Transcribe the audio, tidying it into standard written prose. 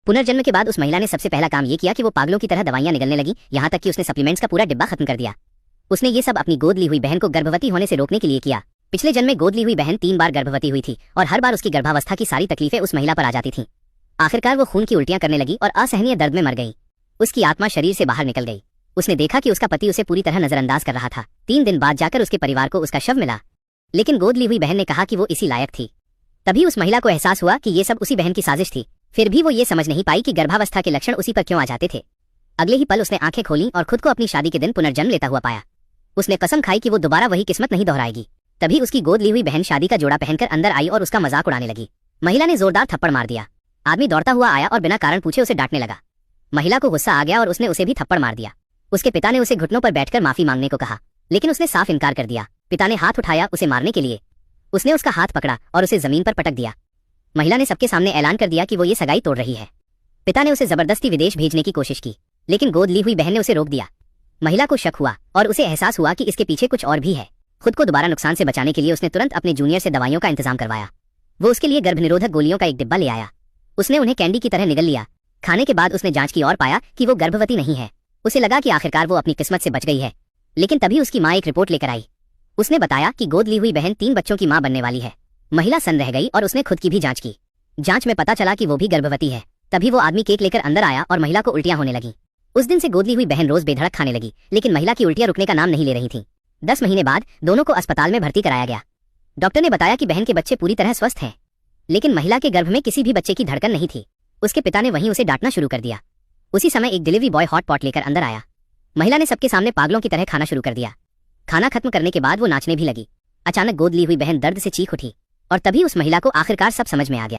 पुनर्जन्म के बाद उस महिला ने सबसे पहला काम ये किया कि वो पागलों की तरह दवाइयां निगलने लगी, यहाँ तक कि उसने सप्लीमेंट्स का पूरा डिब्बा खत्म कर दिया। उसने ये सब अपनी गोद ली हुई बहन को गर्भवती होने से रोकने के लिए किया। पिछले जन्म में गोद ली हुई बहन 3 बार गर्भवती हुई थी और हर बार उसकी गर्भावस्था की सारी तकलीफें उस महिला पर आ जाती थीं। आखिरकार वो खून की उल्टियां करने लगी और असहनीय दर्द में मर गई। उसकी आत्मा शरीर से बाहर निकल गई। उसने देखा कि उसका पति उसे पूरी तरह नजरअंदाज कर रहा था। 3 दिन बाद जाकर उसके परिवार को उसका शव मिला, लेकिन गोद ली हुई बहन ने कहा कि वो इसी लायक थी। तभी उस महिला को एहसास हुआ कि ये सब उसी बहन की साजिश थी। फिर भी वो ये समझ नहीं पाई कि गर्भावस्था के लक्षण उसी पर क्यों आ जाते थे। अगले ही पल उसने आंखें खोलीं और खुद को अपनी शादी के दिन पुनर्जन्म लेता हुआ पाया। उसने कसम खाई कि वो दोबारा वही किस्मत नहीं दोहराएगी। तभी उसकी गोद ली हुई बहन शादी का जोड़ा पहनकर अंदर आई और उसका मजाक उड़ाने लगी। महिला ने जोरदार थप्पड़ मार दिया। आदमी दौड़ता हुआ आया और बिना कारण पूछे उसे डांटने लगा। महिला को गुस्सा आ गया और उसने उसे भी थप्पड़ मार दिया। उसके पिता ने उसे घुटनों पर बैठकर माफी मांगने को कहा, लेकिन उसने साफ इनकार कर दिया। पिता ने हाथ उठाया उसे मारने के लिए। उसने उसका हाथ पकड़ा और उसे जमीन पर पटक दिया। महिला ने सबके सामने ऐलान कर दिया कि वो ये सगाई तोड़ रही है। पिता ने उसे जबरदस्ती विदेश भेजने की कोशिश की, लेकिन गोद ली हुई बहन ने उसे रोक दिया। महिला को शक हुआ और उसे एहसास हुआ कि इसके पीछे कुछ और भी है। खुद को दोबारा नुकसान से बचाने के लिए उसने तुरंत अपने जूनियर से दवाइयों का इंतजाम करवाया। वो उसके लिए गर्भनिरोधक गोलियों का एक डिब्बा ले आया। उसने उन्हें कैंडी की तरह निगल लिया। खाने के बाद उसने जांच की और पाया कि वो गर्भवती नहीं है। उसे लगा कि आखिरकार वो अपनी किस्मत से बच गई है, लेकिन तभी उसकी माँ एक रिपोर्ट लेकर आई। उसने बताया कि गोद ली हुई बहन 3 बच्चों की माँ बनने वाली है। महिला सन्न रह गई और उसने खुद की भी जांच की। जांच में पता चला कि वो भी गर्भवती है। तभी वो आदमी केक लेकर अंदर आया और महिला को उल्टियां होने लगी। उस दिन से गोद ली हुई बहन रोज बेधड़क खाने लगी, लेकिन महिला की उल्टियां रुकने का नाम नहीं ले रही थीं। 10 महीने बाद दोनों को अस्पताल में भर्ती कराया गया। डॉक्टर ने बताया कि बहन के बच्चे पूरी तरह स्वस्थ हैं, लेकिन महिला के गर्भ में किसी भी बच्चे की धड़कन नहीं थी। उसके पिता ने वहीं उसे डांटना शुरू कर दिया। उसी समय एक डिलीवरी बॉय हॉट पॉट लेकर अंदर आया। महिला ने सबके सामने पागलों की तरह खाना शुरू कर दिया। खाना खत्म करने के बाद वो नाचने भी लगी। अचानक गोद ली हुई बहन दर्द से चीख उठी और तभी उस महिला को आखिरकार सब समझ में आ गया।